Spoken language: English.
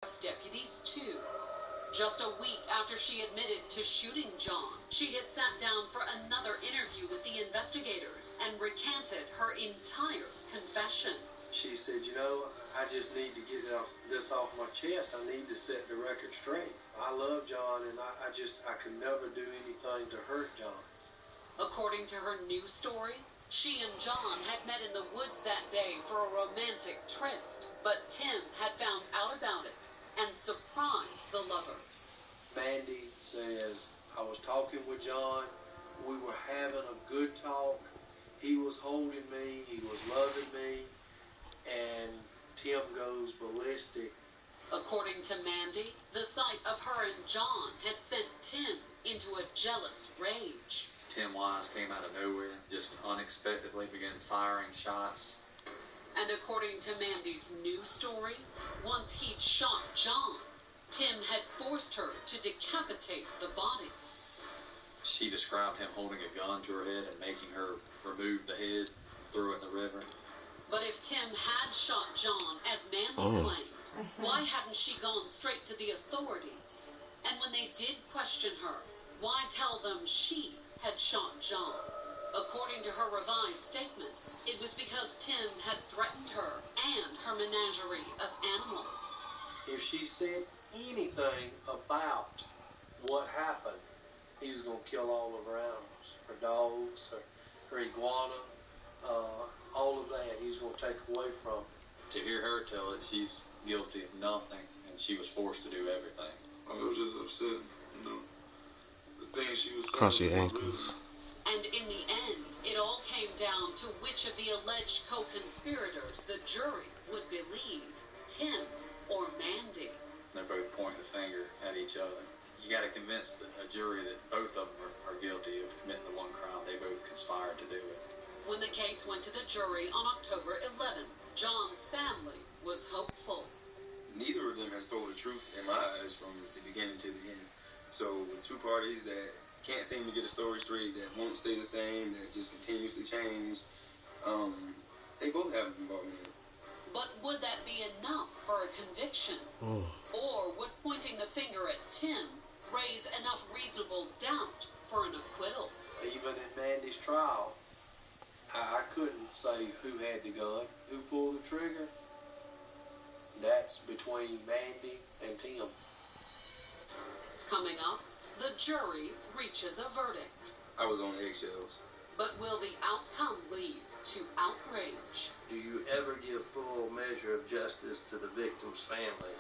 deputies too. Just a week after she admitted to shooting John, she had sat down for another interview with the investigators and recanted her entire confession. She said, I just need to get this off my chest. I need to set the record straight. I love John, and I could never do anything to hurt John. According to her new story, she and John had met in the woods that day for a romantic tryst, but Tim had found out about it and surprised the lovers. Mandy says, I was talking with John. We were having a good talk. He was holding me. He was loving me. And Tim goes ballistic. According to Mandy, the sight of her and John had sent Tim into a jealous rage. Tim Wise came out of nowhere, just unexpectedly began firing shots. And according to Mandy's new story, once he'd shot John, Tim had forced her to decapitate the body. She described him holding a gun to her head and making her remove the head, throw it in the river. But if Tim had shot John, as Mandy claimed, why hadn't she gone straight to the authorities? And when they did question her, why tell them she had shot John? According to her revised statement, it was because Tim had threatened her and her menagerie of animals. If she said anything about what happened, he was going to kill all of her animals, her dogs, her iguana, all of that he's going to take away from her. To hear her tell it, she's guilty of nothing, and she was forced to do everything. I was just upset, the things she was saying. Cross your ankles. And in the end, it all came down to which of the alleged co-conspirators the jury would believe, Tim or Mandy. They're both pointing the finger at each other. You got to convince a jury that both of them are guilty of committing the one crime. They both conspired to do it. When the case went to the jury on October 11th, John's family was hopeful. Neither of them has told the truth in my eyes from the beginning to the end. So with two parties that can't seem to get a story straight, that won't stay the same, that just continuously change, they both have involvement in it. But would that be enough for a conviction? Or would pointing the finger at Tim raise enough reasonable doubt for an acquittal? Even in Mandy's trial, I couldn't say who had the gun, who pulled the trigger. That's between Mandy and Tim. Coming up, the jury reaches a verdict. I was on eggshells. But will the outcome lead to outrage? Do you ever give full measure of justice to the victim's family?